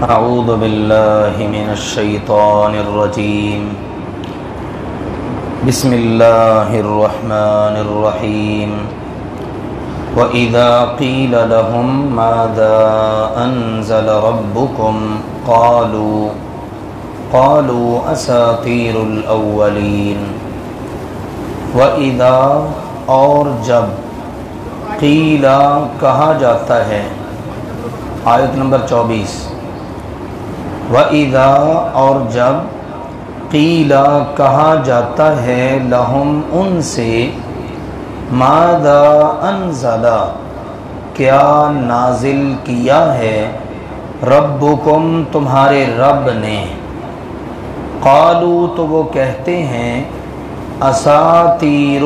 اعوذ باللہ من الشیطان الرجیم بسم اللہ الرحمن الرحیم وَإِذَا قِيلَ لَهُم مَاذَا أَنزَلَ رَبُّكُمْ قَالُوا أَسَاطِيرُ الْأَوَّلِينَ وَإِذَا اور جب قِيلَ کہا جاتا ہے، آیت نمبر 24۔ وَإِذَا اور جب قِيلَ کہا جاتا ہے لَهُم ان سے، ماذا انزل کیا نازل کیا ہے، ربکم تمہارے رب نے، قالوا تو وہ کہتے ہیں، اساطیر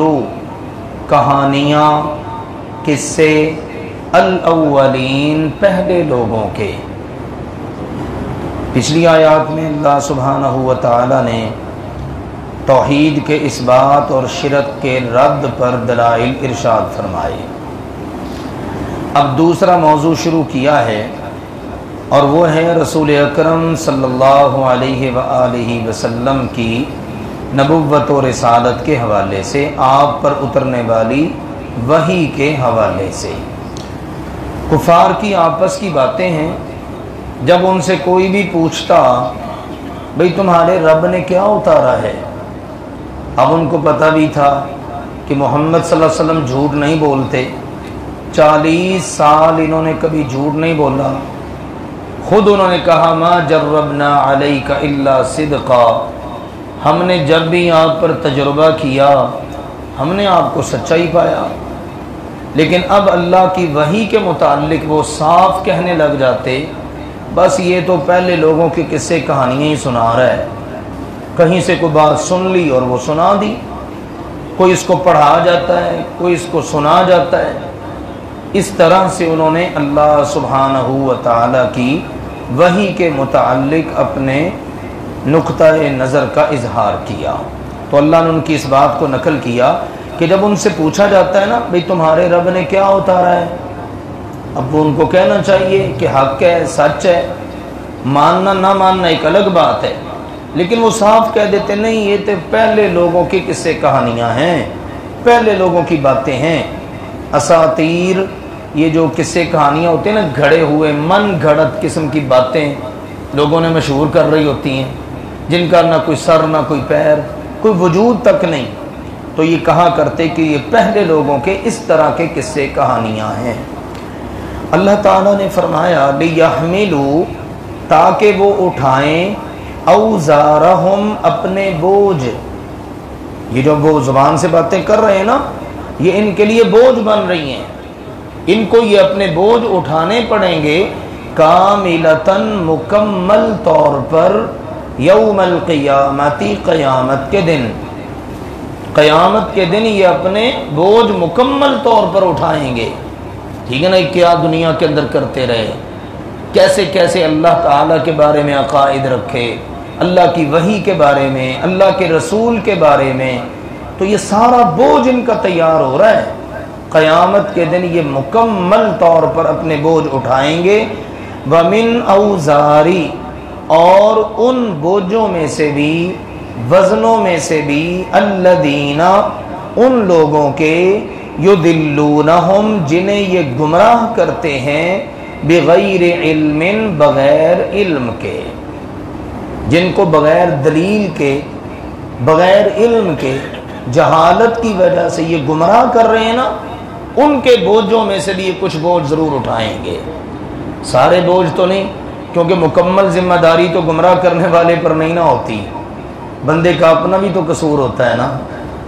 کہانیاں، قصے، الاولین پہلے لوگوں کے۔ پچھلی آیات میں اللہ سبحانہ و تعالی نے توحید کے اثبات اور شرک کے رد پر دلائل ارشاد فرمائے۔ اب دوسرا موضوع شروع کیا ہے، اور وہ ہے رسول اکرم صلی اللہ علیہ وآلہ وسلم کی نبوت و رسالت کے حوالے سے، آپ پر اترنے والی وحی کے حوالے سے۔ کفار کی آپس کی باتیں ہیں، جب ان سے کوئی بھی پوچھتا بھئی تمہارے رب نے کیا اتارا ہے، اب ان کو پتہ بھی تھا کہ محمد صلی اللہ علیہ وسلم جھوٹ نہیں بولتے، 40 سال انہوں نے کبھی جھوٹ نہیں بولا، خود انہوں نے کہا ما جربنا علیک الا صدقا، ہم نے جب بھی آپ پر تجربہ کیا ہم نے آپ کو سچائی پایا۔ لیکن اب اللہ کی وحی کے متعلق وہ صاف کہنے لگ جاتے، بس یہ تو پہلے لوگوں کے قصے کہانیاں ہی سنا رہا ہے، کہیں سے کوئی بات سن لی اور وہ سنا دی، کوئی اس کو پڑھا جاتا ہے، کوئی اس کو سنا جاتا ہے۔ اس طرح سے انہوں نے اللہ سبحانہ و تعالی کی وحی کے متعلق اپنے نقطہ نظر کا اظہار کیا۔ تو اللہ نے ان کی اس بات کو نقل کیا کہ جب ان سے پوچھا جاتا ہے نا بھئی تمہارے رب نے کیا اتارا ہے، اب وہ ان کو کہنا چاہیے کہ حق ہے، سچ ہے، ماننا نہ ماننا ایک الگ بات ہے، لیکن وہ صاف کہہ دیتے نہیں یہ تو پہلے لوگوں کی قصے کہانیاں ہیں، پہلے لوگوں کی باتیں ہیں۔ اساطیر یہ جو قصے کہانیاں ہوتے ہیں نا، گھڑے ہوئے من گھڑت قسم کی باتیں لوگوں نے مشہور کر رہی ہوتی ہیں، جن کا نہ کوئی سر نہ کوئی پیر، کوئی وجود تک نہیں، تو یہ کہا کرتے کہ یہ پہلے لوگوں کے اس طرح کے قصے کہانیاں ہیں۔ اللہ تعالیٰ نے فرمایا لیحملوا تاکہ وہ اٹھائیں اوزارہم اپنے بوجھ، یہ جو وہ زبان سے باتیں کر رہے ہیں نا یہ ان کے لیے بوجھ بن رہی ہیں، ان کو یہ اپنے بوجھ اٹھانے پڑیں گے، کاملتاً مکمل طور پر، یوم القیامتی قیامت کے دن، قیامت کے دن یہ اپنے بوجھ مکمل طور پر اٹھائیں گے۔ ٹھیک ہے نا، کیا دنیا کے اندر کرتے رہے، کیسے کیسے اللہ تعالیٰ کے بارے میں عقائد رکھے، اللہ کی وحی کے بارے میں، اللہ کے رسول کے بارے میں، تو یہ سارا بوجھ ان کا تیار ہو رہا ہے۔ قیامت کے دن یہ مکمل طور پر اپنے بوجھ اٹھائیں گے، وَمِنْ أَوْزَارِ اور ان بوجھوں میں سے بھی، وزنوں میں سے بھی، الَّذِينَ ان لوگوں کے، یُضِلُّونَهُمْ جنہیں یہ گمراہ کرتے ہیں، بغیر علم بغیر علم کے، جن کو بغیر دلیل کے، بغیر علم کے، جہالت کی وجہ سے یہ گمراہ کر رہے ہیں نا، ان کے بوجھوں میں سے بھی یہ کچھ بوجھ ضرور اٹھائیں گے، سارے بوجھ تو نہیں، کیونکہ مکمل ذمہ داری تو گمراہ کرنے والے پر نہیں نہ ہوتی، بندے کا اپنا بھی تو قصور ہوتا ہے نا۔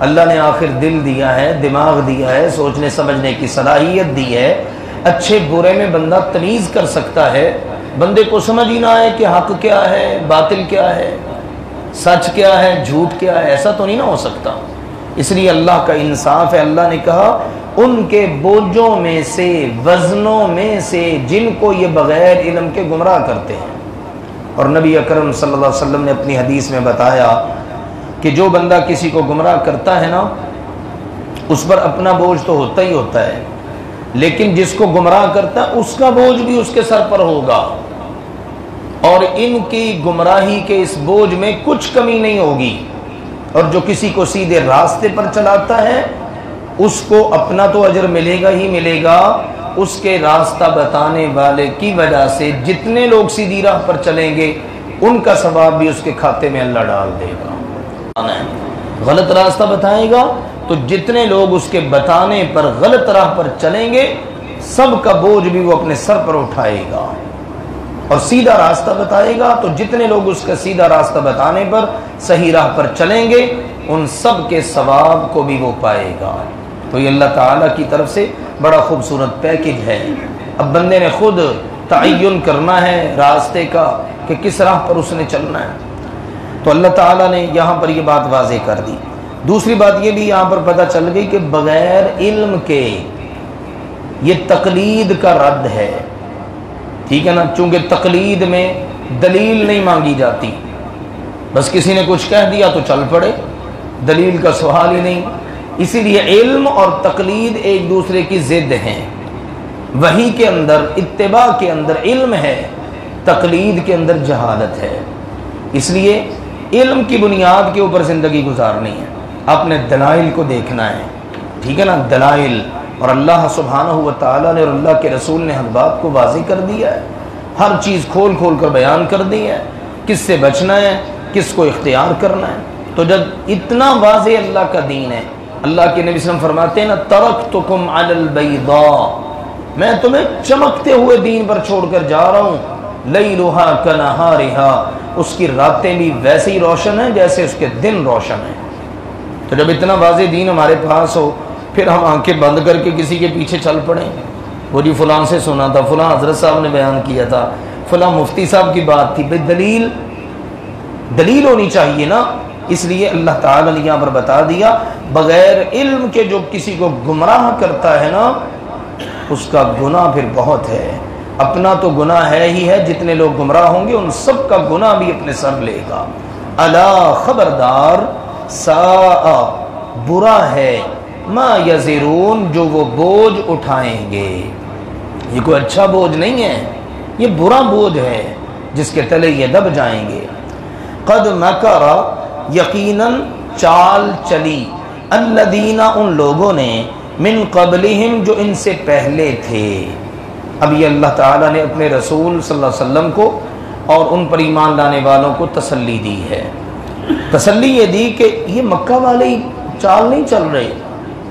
اللہ نے آخر دل دیا ہے، دماغ دیا ہے، سوچنے سمجھنے کی صلاحیت دی ہے، اچھے برے میں بندہ تمیز کر سکتا ہے، بندے کو سمجھ ہی نہ آئے کہ حق کیا ہے، باطل کیا ہے، سچ کیا ہے، جھوٹ کیا ہے، ایسا تو نہیں نہ ہو سکتا۔ اس لیے اللہ کا انصاف ہے، اللہ نے کہا ان کے بوجھوں میں سے، وزنوں میں سے، جن کو یہ بغیر علم کے گمراہ کرتے ہیں۔ اور نبی اکرم صلی اللہ علیہ وسلم نے اپنی حدیث میں بتایا کہ جو بندہ کسی کو گمراہ کرتا ہے نا، اس پر اپنا بوجھ تو ہوتا ہی ہوتا ہے، لیکن جس کو گمراہ کرتا ہے اس کا بوجھ بھی اس کے سر پر ہوگا۔ اور ان کی گمراہی کے اس بوجھ میں کچھ کمی نہیں ہوگی، اور جو کسی کو سیدھے راستے پر چلاتا ہے اس کو اپنا تو اجر ملے گا ہی ملے گا، اس کے راستہ بتانے والے کی وجہ سے جتنے لوگ سیدھی راہ پر چلیں گے ان کا ثواب بھی اس کے کھاتے میں اللہ ڈال دے گا۔ غلط راستہ بتائے گا تو جتنے لوگ اس کے بتانے پر غلط راہ پر چلیں گے سب کا بوجھ بھی وہ اپنے سر پر اٹھائے گا، اور سیدھا راستہ بتائے گا تو جتنے لوگ اس کا سیدھا راستہ بتانے پر صحیح راہ پر چلیں گے ان سب کے ثواب کو بھی وہ پائے گا۔ تو یہ اللہ تعالیٰ کی طرف سے بڑا خوبصورت پیکج ہے۔ اب بندے نے خود تعین کرنا ہے راستے کا کہ کس راہ پر اس نے چلنا ہے، تو اللہ تعالیٰ نے یہاں پر یہ بات واضح کر دی۔ دوسری بات یہ بھی یہاں پر پتہ چل گئی کہ بغیر علم کے یہ تقلید کا رد ہے، ٹھیک ہے نا، چونکہ تقلید میں دلیل نہیں مانگی جاتی، بس کسی نے کچھ کہہ دیا تو چل پڑے، دلیل کا سوال ہی نہیں، اسی لیے علم اور تقلید ایک دوسرے کی ضد ہیں۔ وحی کے اندر اتباع کے اندر علم ہے، تقلید کے اندر جہالت ہے، اس لیے علم کی بنیاد کے اوپر زندگی گزارنی ہے، اپنے دلائل کو دیکھنا ہے، ٹھیک ہے نا، دلائل، اور اللہ سبحانہ و تعالیٰ نے اور اللہ کے رسول نے حق بات کو واضح کر دیا ہے، ہر چیز کھول کھول کر بیان کر دی ہے، کس سے بچنا ہے، کس کو اختیار کرنا ہے۔ تو جب اتنا واضح اللہ کا دین ہے، اللہ کے نبی صلی اللہ علیہ وسلم فرماتے ہیں نا ترکتکم علی البیضاء، میں تمہیں چمکتے ہوئے دین پر چھوڑ کر جا رہا ہوں، لیلھا کنہارھا، اس کی راتیں بھی ویسے ہی روشن ہیں جیسے اس کے دن روشن ہیں۔ تو جب اتنا واضح دین ہمارے پاس ہو پھر ہم آنکھیں بند کر کے کسی کے پیچھے چل پڑیں، وہ جی فلاں سے سنا تھا، فلاں حضرت صاحب نے بیان کیا تھا، فلاں مفتی صاحب کی بات تھی، بھئی دلیل ہونی چاہیے نا۔ اس لیے اللہ تعالیٰ نے یہاں پر بتا دیا بغیر علم کے جو کسی کو گمراہ کرتا ہے نا اس کا گناہ پھر بہت ہے، اپنا تو گناہ ہے ہی ہے، جتنے لوگ گمراہ ہوں گے ان سب کا گناہ بھی اپنے سر لے گا۔ الا خبردار، ساء برا ہے، ما یزرون جو وہ بوجھ اٹھائیں گے، یہ کوئی اچھا بوجھ نہیں ہے، یہ برا بوجھ ہے جس کے تلے یہ دب جائیں گے۔ قد مکر، یقیناً چال چلی، الذین ان لوگوں نے، من قبلہم جو ان سے پہلے تھے۔ اب یہ اللہ تعالیٰ نے اپنے رسول صلی اللہ علیہ وسلم کو اور ان پر ایمان لانے والوں کو تسلی دی ہے، تسلی یہ دی کہ یہ مکہ والے ہی چال نہیں چل رہے،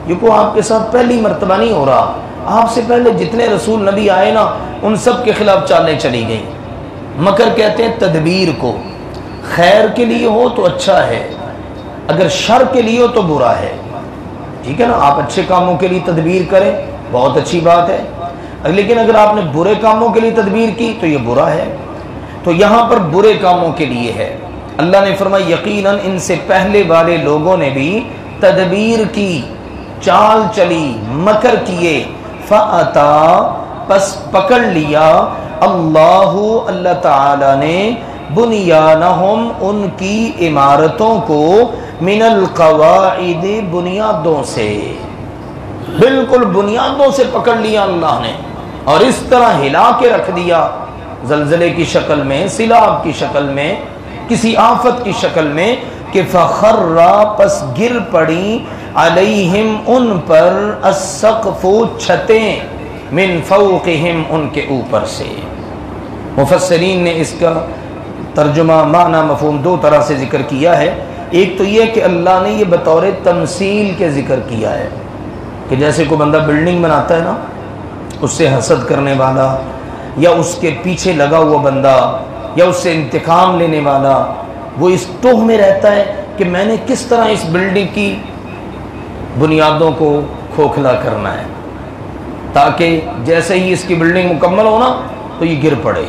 یہ کو آپ کے ساتھ پہلی مرتبہ نہیں ہو رہا، آپ سے پہلے جتنے رسول نبی آئے نا ان سب کے خلاف چالیں چلی گئیں۔ مکر کہتے ہیں تدبیر کو، خیر کے لیے ہو تو اچھا ہے، اگر شر کے لیے ہو تو برا ہے، ٹھیک ہے نا، آپ اچھے کاموں کے لیے تدبیر کریں بہت اچھی بات ہے، لیکن اگر آپ نے برے کاموں کے لیے تدبیر کی تو یہ برا ہے۔ تو یہاں پر برے کاموں کے لیے ہے، اللہ نے فرمایا یقیناً ان سے پہلے والے لوگوں نے بھی تدبیر کی، چال چلی، مکر کیے، فَأَتَا پس پکڑ لیا، اللہ تعالی نے، بنیانہم ان کی عمارتوں کو، من القواعد بنیادوں سے، بالکل بنیادوں سے پکڑ لیا اللہ نے، اور اس طرح ہلا کے رکھ دیا، زلزلے کی شکل میں، سیلاب کی شکل میں، کسی آفت کی شکل میں، کہ فخر پس گر پڑی، علیہم ان پر، السقف چھتیں، من فوقہم ان کے اوپر سے۔ مفسرین نے اس کا ترجمہ معنی مفہوم دو طرح سے ذکر کیا ہے، ایک تو یہ کہ اللہ نے یہ بطور تمثیل کے ذکر کیا ہے کہ جیسے کوئی بندہ بلڈنگ بناتا ہے نا، اس سے حسد کرنے والا یا اس کے پیچھے لگا ہوا بندہ یا اس سے انتقام لینے والا، وہ اس ٹوہ میں رہتا ہے کہ میں نے کس طرح اس بلڈنگ کی بنیادوں کو کھوکھلا کرنا ہے، تاکہ جیسے ہی اس کی بلڈنگ مکمل ہونا تو یہ گر پڑے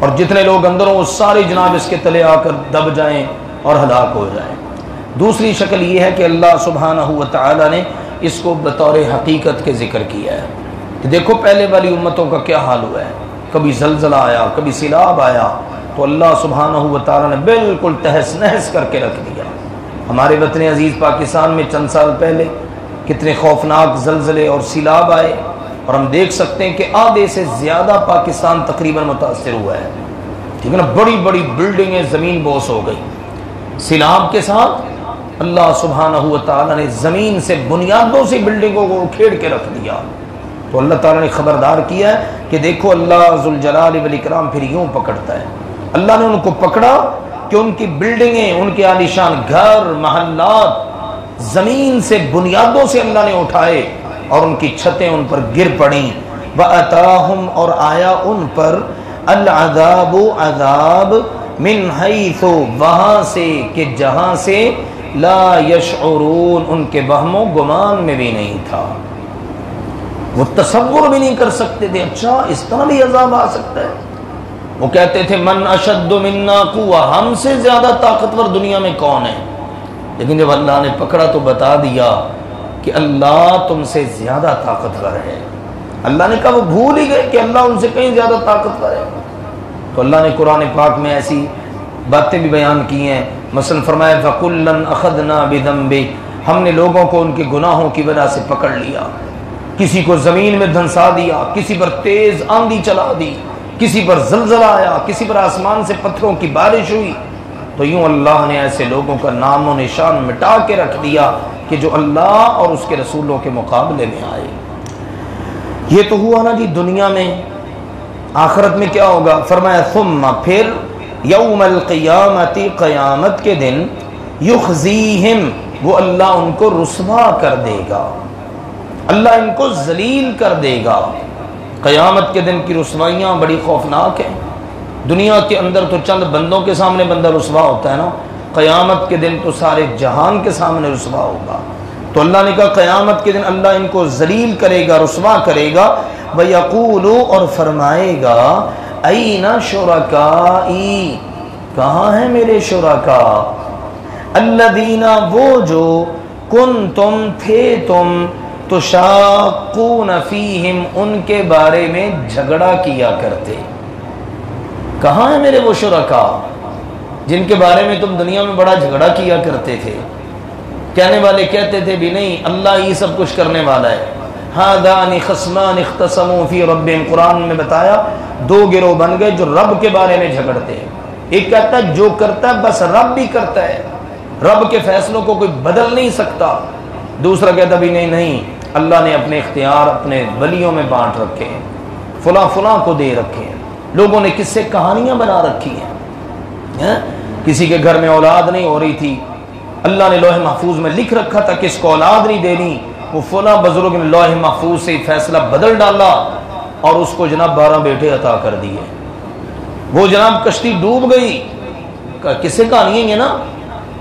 اور جتنے لوگ اندر ہوں وہ سارے جناب اس کے تلے آ کر دب جائیں اور ہلاک ہو جائیں۔ دوسری شکل یہ ہے کہ اللہ سبحانہ و تعالی نے اس کو بطور حقیقت کے ذکر کیا ہے کہ دیکھو پہلے والی امتوں کا کیا حال ہوا ہے، کبھی زلزلہ آیا، کبھی سیلاب آیا، تو اللہ سبحانہ و تعالی نے بالکل تہس نہس کر کے رکھ دیا۔ ہمارے وطن عزیز پاکستان میں چند سال پہلے کتنے خوفناک زلزلے اور سیلاب آئے، اور ہم دیکھ سکتے ہیں کہ آدھے سے زیادہ پاکستان تقریباً متاثر ہوا ہے۔ ٹھیک ہے نا، بڑی بڑی بلڈنگیں زمین بوس ہو گئی، سیلاب کے ساتھ اللہ سبحانہ و تعالیٰ نے زمین سے بنیادوں سے بلڈنگوں کو کھیڑ کے رکھ دیا. تو اللہ تعالیٰ نے خبردار کیا ہے کہ دیکھو اللہ ذوالجلال والاکرام پھر یوں پکڑتا ہے. اللہ نے ان کو پکڑا کہ ان کی بلڈنگیں، ان کے عالیشان گھر محلات زمین سے بنیادوں سے اللہ نے اٹھائے اور ان کی چھتیں ان پر گر پڑیں. وَأَتَاهُمْ اور آیا ان پر العذاب عذاب من حیث وہاں سے کہ جہاں سے لا یشعرون ان کے وہم و گمان میں بھی نہیں تھا، وہ تصور بھی نہیں کر سکتے تھے اچھا اس طرح بھی عذاب آ سکتا ہے. وہ کہتے تھے من اشد منا قوہ، ہم سے زیادہ طاقتور دنیا میں کون ہے؟ لیکن جب اللہ نے پکڑا تو بتا دیا کہ اللہ تم سے زیادہ طاقتور ہے. اللہ نے کہا وہ بھول ہی گئے کہ اللہ ان سے کہیں زیادہ طاقتور ہے. تو اللہ نے قرآن پاک میں ایسی باتیں بھی بیان کی ہیں، مثلا فرمایا فَكُلًّا أَخَذْنَا بِذَنبِهِ، ہم نے لوگوں کو ان کے گناہوں کی وجہ سے پکڑ لیا. کسی کو زمین میں دھنسا دیا، کسی پر تیز آندھی چلا دی، کسی پر زلزلہ آیا، کسی پر آسمان سے پتھروں کی بارش ہوئی. تو یوں اللہ نے ایسے لوگوں کا نام و نشان مٹا کے رکھ دیا کہ جو اللہ اور اس کے رسولوں کے مقابلے میں آئے. یہ تو ہوا نا جی دنیا میں. آخرت میں کیا ہوگا؟ فرمایا ثم پھر یوم القیامت قیامت کے دن یخزیہم وہ اللہ ان کو رسوا کر دے گا، اللہ ان کو ذلیل کر دے گا. قیامت کے دن کی رسوائیاں بڑی خوفناک ہیں. دنیا کے اندر تو چند بندوں کے سامنے بندہ رسوا ہوتا ہے نا، قیامت کے دن تو سارے جہان کے سامنے رسوا ہوگا. تو اللہ نے کہا قیامت کے دن اللہ ان کو ذلیل کرے گا، رسوا کرے گا. وَيَقُولُ اور فرمائے گا اَيْنَ شُرَكَائِي کہاں ہیں میرے شرکاء، الَّذِينَ وہ جو كُنْتُمْ تھے تم تُشَاقُونَ فِيهِمْ ان کے بارے میں جھگڑا کیا کرتے. کہاں ہیں میرے وہ شرکاء جن کے بارے میں تم دنیا میں بڑا جھگڑا کیا کرتے تھے؟ کہنے والے کہتے تھے بھی نہیں اللہ ہی سب کچھ کرنے والا ہے. ہذان خصمان اختصموا فی ربہم، قرآن میں بتایا دو گروہ بن گئے جو رب کے بارے میں جھگڑتے ہیں. ایک کہتا ہے جو کرتا ہے بس رب بھی کرتا ہے، رب کے فیصلوں کو کوئی بدل نہیں سکتا. دوسرا کہتا بھی نہیں اللہ نے اپنے اختیار اپنے ولیوں میں بانٹ رکھے ہیں، فلاں فلاں کو دے رکھے ہیں. لوگوں نے کس سے کہانیاں بنا رکھی ہیں. کسی کے گھر میں اولاد نہیں ہو رہی تھی، اللہ نے لوح محفوظ میں لکھ رکھا تھا کہ اس کو اولاد نہیں دینی. وہ فلاں بزرگ نے لوح محفوظ سے فیصلہ بدل ڈالا اور اس کو جناب 12 بیٹے عطا کر دیے. وہ جناب کشتی ڈوب گئی، کس سے کہانیاں ہیں نا،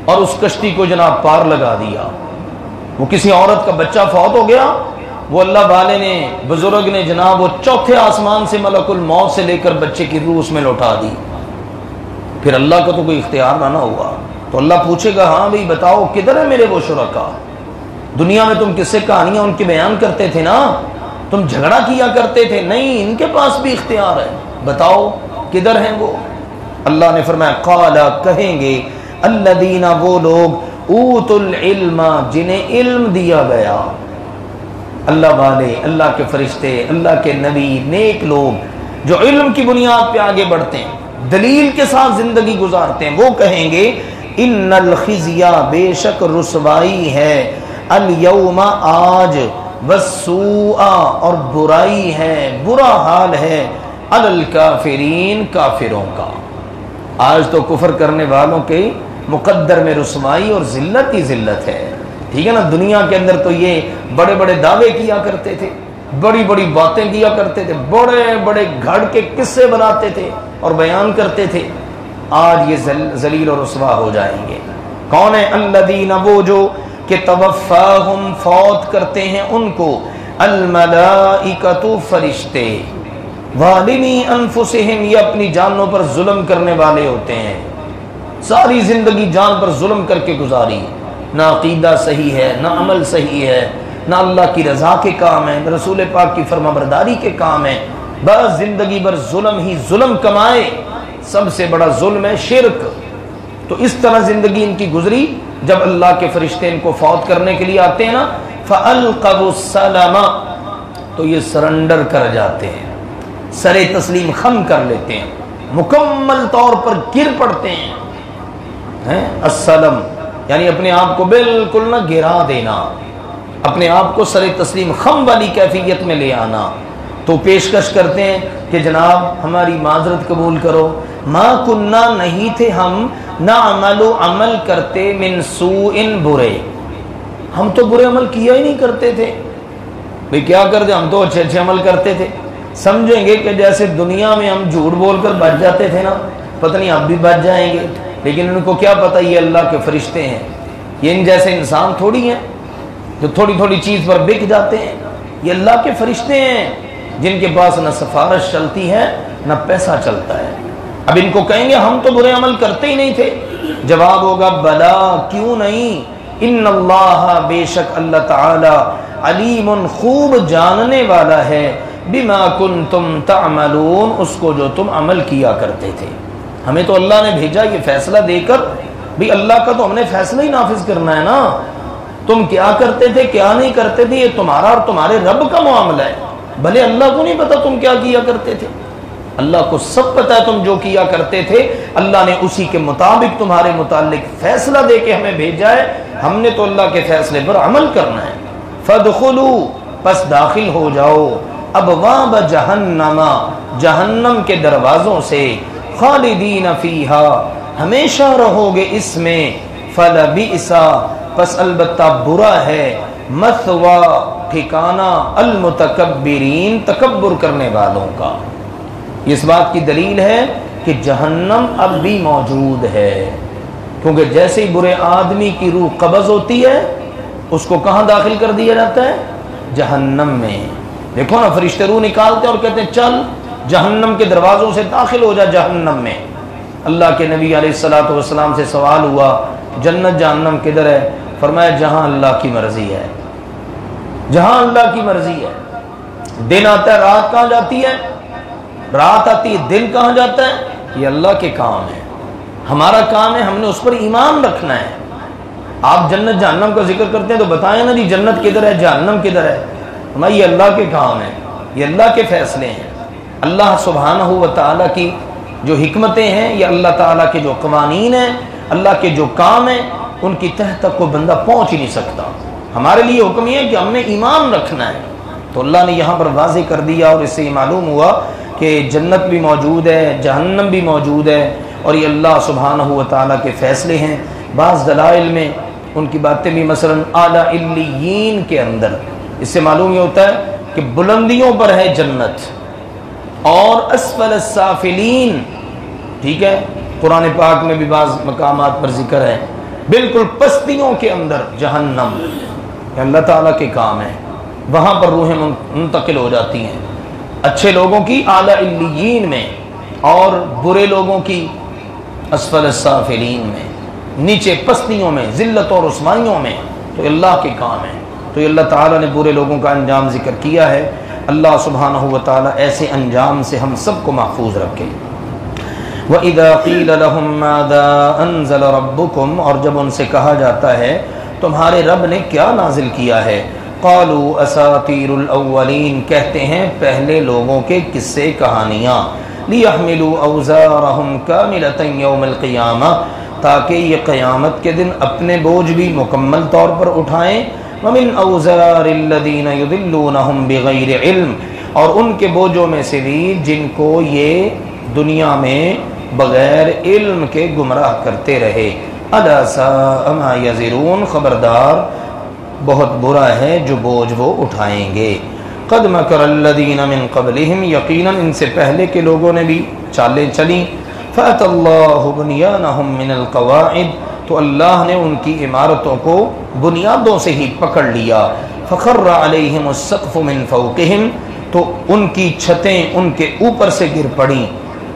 اور اس کشتی کو جناب پار لگا دیا. وہ کسی عورت کا بچہ فوت ہو گیا، وہ اللہ والے نے بزرگ نے جناب وہ چوتھے آسمان سے ملک الموت سے لے کر بچے کی روح اس میں لوٹا دی. پھر اللہ کا تو کوئی اختیار نہ ہوا. تو اللہ پوچھے گا ہاں بھائی بتاؤ کدھر ہے میرے وہ شرکاء؟ دنیا میں تم کس سے کہانیاں ان کے بیان کرتے تھے نا، تم جھگڑا کیا کرتے تھے، نہیں ان کے پاس بھی اختیار ہے، بتاؤ کدھر ہیں وہ؟ اللہ نے فرمایا قال کہیں گے الذین وہ لوگ اوتوا العلم جنہیں علم دیا گیا. اللہ والے، اللہ کے فرشتے، اللہ کے نبی، نیک لوگ جو علم کی بنیاد پہ آگے بڑھتے ہیں، دلیل کے ساتھ زندگی گزارتے ہیں، وہ کہیں گے ان الخزی بے شک رسوائی ہے، الیوم آج، والسوء اور برائی ہے، برا حال ہے، علی الکافرین کافروں کا. آج تو کفر کرنے والوں کے مقدر میں رسوائی اور ذلت ہی ذلت ہے. ٹھیک ہے نا، دنیا کے اندر تو یہ بڑے بڑے دعوے کیا کرتے تھے، بڑی بڑی باتیں کیا کرتے تھے، بڑے بڑے گھڑ کے قصے بناتے تھے اور بیان کرتے تھے. آج یہ ذلیل اور رسوا ہو جائیں گے. کون ہے؟ الذین وہ جو کہ توفاہم فوت کرتے ہیں ان کو الملائکۃ فرشتے، ظالمی انفسہم یہ اپنی جانوں پر ظلم کرنے والے ہوتے ہیں. ساری زندگی جان پر ظلم کر کے گزاری، نہ عقیدہ صحیح ہے، نہ عمل صحیح ہے، نہ اللہ کی رضا کے کام ہے، نہ رسول پاک کی فرمانبرداری کے کام ہے، بس زندگی بھر ظلم ہی ظلم کمائے. سب سے بڑا ظلم ہے شرک. تو اس طرح زندگی ان کی گزری. جب اللہ کے فرشتے ان کو فوت کرنے کے لیے آتے ہیں نا فَأَلْقَوُا السَّلَمَ تو یہ سرنڈر کر جاتے ہیں، سر تسلیم خم کر لیتے ہیں. مکمل طور پر گر پڑتے ہیں۔ السلم یعنی اپنے آپ کو بالکل نہ گرا دینا، اپنے آپ کو سر تسلیم خم والی کیفیت میں لے آنا۔ تو پیشکش کرتے ہیں کہ جناب ہماری معذرت قبول کرو، ما کننا نہیں تھے ہم، نعمل عمل کرتے، من سوء برے، ہم تو برے عمل کیا ہی نہیں کرتے تھے۔ بھئی کیا کرتے، ہم تو اچھے عمل کرتے تھے۔ سمجھیں گے کہ جیسے دنیا میں ہم جھوٹ بول کر بچ جاتے تھے نا، پتہ نہیں اب بھی بچ جائیں گے، لیکن ان کو کیا پتہ یہ اللہ کے فرشتے ہیں، یہ ان جیسے انسان تھوڑی ہیں جو تھوڑی تھوڑی چیز پر بک جاتے ہیں، یہ اللہ کے فرشتے ہیں جن کے پاس نہ سفارش چلتی ہے نہ پیسہ چلتا ہے۔ اب ان کو کہیں گے ہم تو برے عمل کرتے ہی نہیں تھے، جواب ہوگا بلا کیوں نہیں، ان اللہ بے شک اللہ تعالی علیم خوب جاننے والا ہے، بما کنتم تعملون اس کو جو تم عمل کیا کرتے تھے۔ ہمیں تو اللہ نے بھیجا یہ فیصلہ دے کر، بھی اللہ کا تو ہم نے فیصلہ ہی نافذ کرنا ہے نا، تم کیا کرتے تھے کیا نہیں کرتے تھے یہ تمہارا اور تمہارے رب کا معاملہ ہے، بھلے اللہ کو نہیں پتا تم کیا کیا کرتے تھے، اللہ کو سب پتا ہے تم جو کیا کرتے تھے، اللہ نے اسی کے مطابق تمہارے متعلق فیصلہ دے کے ہمیں بھیجا ہے، ہم نے تو اللہ کے فیصلے پر عمل کرنا ہے۔ فادخلوا پس داخل ہو جاؤ، ابواب جہنم جہنم کے دروازوں سے، خالدین فیہا ہمیشہ رہو گے اس میں، فلبئس پس البتہ برا ہے، مثوا ٹھکانہ المتکبرین تکبر کرنے والوں کا۔ اس بات کی دلیل ہے کہ جہنم اب بھی موجود ہے، کیونکہ جیسے ہی برے آدمی کی روح قبض ہوتی ہے اس کو کہاں داخل کر دیا جاتا ہے؟ جہنم میں۔ دیکھو نا فرشتے روح نکالتے اور کہتے ہیں چل جہنم کے دروازوں سے داخل ہو جا جہنم میں۔ اللہ کے نبی علیہ الصلوۃ والسلام سے سوال ہوا جنت جہنم کدھر ہے؟ فرمایا جہاں اللہ کی مرضی ہے، جہاں اللہ کی مرضی ہے۔ دن آتا ہے رات کہاں جاتی ہے، رات آتی ہے دن کہاں جاتا ہے، یہ اللہ کے کام ہے، ہمارا کام ہے ہم نے اس پر ایمان رکھنا ہے۔ آپ جنت جہنم کا ذکر کرتے ہیں تو بتائیں نا جی جنت کدھر ہے جہنم کدھر ہے، ہمارا یہ اللہ کے کام ہے، یہ اللہ کے فیصلے ہیں، اللہ سبحانہ و تعالیٰ کی جو حکمتیں ہیں، یہ اللہ تعالیٰ کے جو قوانین ہیں، اللہ کے جو کام ہیں، ان کی تہ تک کو بندہ پہنچ ہی نہیں سکتا۔ ہمارے لیے حکم یہ ہے کہ ہم نے ایمان رکھنا ہے، تو اللہ نے یہاں پر واضح کر دیا، اور اس سے یہ معلوم ہوا کہ جنت بھی موجود ہے، جہنم بھی موجود ہے، اور یہ اللہ سبحانہ و تعالیٰ کے فیصلے ہیں۔ بعض دلائل میں ان کی باتیں بھی، مثلا اعلیٰ علیین کے اندر، اس سے معلوم یہ ہوتا ہے کہ بلندیوں پر ہے جنت، اور اسفل السافلین، ٹھیک ہے، قرآن پاک میں بھی بعض مقامات پر ذکر ہے، بالکل پستیوں کے اندر جہنم، یہ اللہ تعالیٰ کے کام ہے، وہاں پر روحیں منتقل ہو جاتی ہیں، اچھے لوگوں کی اعلیٰ علیین میں اور برے لوگوں کی اسفل السافلین میں، نیچے پستیوں میں، ذلت اور رسوائیوں میں، تو اللہ کے کام ہے۔ تو یہ اللہ تعالیٰ نے برے لوگوں کا انجام ذکر کیا ہے، اللہ سبحانہ و تعالیٰ ایسے انجام سے ہم سب کو محفوظ رکھے۔ وَإِذَا قِيلَ لَهُم مَّاذَا أَنزَلَ رَبُّكُمْ اور جب ان سے کہا جاتا ہے تمہارے رب نے کیا نازل کیا ہے، قَالُوا أَسَاطِيرُ الْأَوَّلِينَ کہتے ہیں پہلے لوگوں کے قصے کہانیاں، لِيَحْمِلُوا أَوْزَارَهُمْ كَامِلَةً يَوْمَ الْقِيَامَةِ تاکہ یہ قیامت کے دن اپنے بوجھ بھی مکمل طور پر اٹھائیں، وَمِنْ أَوْزَارِ الَّذِينَ يُضِلُّونَهُمْ بِغَيْرِ عِلْمٍ اور ان کے بوجھوں میں سے بھی جن کو یہ دنیا میں بغیر علم کے گمراہ کرتے رہے، أَلَا سَاءَ مَا يَزِرُونَ خبردار بہت برا ہے جو بوجھ وہ اٹھائیں گے۔ قَدْ مَكَرَ الَّذِينَ مِن قَبْلِهِمْ یقیناً ان سے پہلے کے لوگوں نے بھی چالیں چلیں، فَأَتَى اللَّهُ بُنْيَانَهُمْ مِنَ الْقَوَاعِدِ تو اللہ نے ان کی عمارتوں کو بنیادوں سے ہی پکڑ لیا، فَخَرَّ عَلَيْهِمُ السَّقْفُ مِن فَوْقِهِمْ تو ان کی چھتیں ان کے اوپر سے گر پڑیں،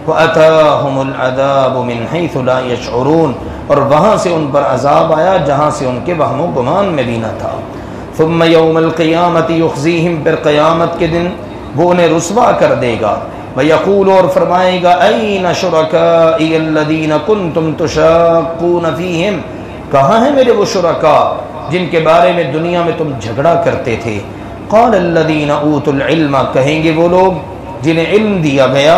وَأَتَاهُمُ الْعَذَابُ مِنْ حَيْثُ لَا يَشْعُرُونَ اور وہاں سے ان پر عذاب آیا جہاں سے ان کے وہم و گمان میں بھی نہ تھا۔ ثُمَّ يَوْمَ الْقِيَامَةِ يُخْزِيهِمْ پھر قیامت کے دن وہ انہیں رسوا کر دے گا، وَيَقُولُ اور فرمائے گا أَيْنَ شُرَكَائِيَ الَّذِينَ كُنْتُمْ تُشَاقُّونَ فِيهِمْ کہاں ہیں میرے وہ شرکاء جن کے بارے میں دنیا میں تم جھگڑا کرتے تھے، قَالَ الَّذِينَ أُوتُوا الْعِلْمَ کہیں گے وہ لوگ جنہیں علم دیا گیا،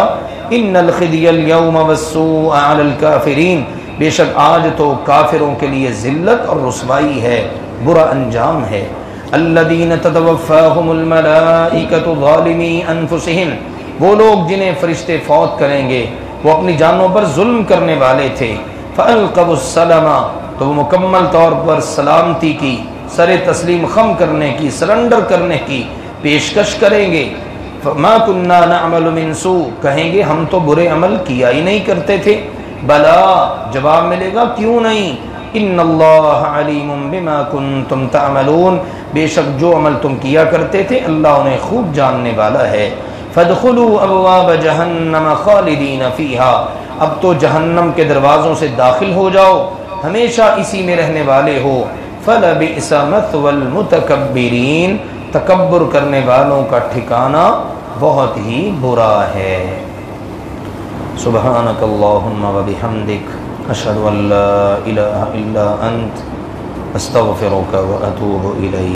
ان الخزي اليوم والسوء على الكافرین، بے شک آج تو کافروں کے لیے ذلت اور رسوائی ہے، برا انجام ہے۔ الذین تتوفاہم الملائکۃ ظالمی انفسہم، وہ لوگ جنہیں فرشتے فوت کریں گے وہ اپنی جانوں پر ظلم کرنے والے تھے۔ فألقوا السلام، تو وہ مکمل طور پر سلامتی کی، سر تسلیم خم کرنے کی، سرنڈر کرنے کی پیشکش کریں گے۔ ما كنا نعمل من سوء، کہیں گے ہم تو برے عمل کیا ہی نہیں کرتے تھے۔ بلا، جواب ملے گا کیوں نہیں، ان اللہ علیم بما کنتم تعملون، بے شک جو عمل تم کیا کرتے تھے اللہ انہیں خوب جاننے والا ہے۔ فادخلوا ابواب جہنم خالدین فیہا، اب تو جہنم کے دروازوں سے داخل ہو جاؤ، ہمیشہ اسی میں رہنے والے ہو۔ فلبئس مثوى المتکبرین، تکبر کرنے والوں کا ٹھکانہ بہت ہی برا ہے۔ سبحانک اللہم وبحمدک، اشہد ان لا الہ الا انت، استغفرک واتوب الیک۔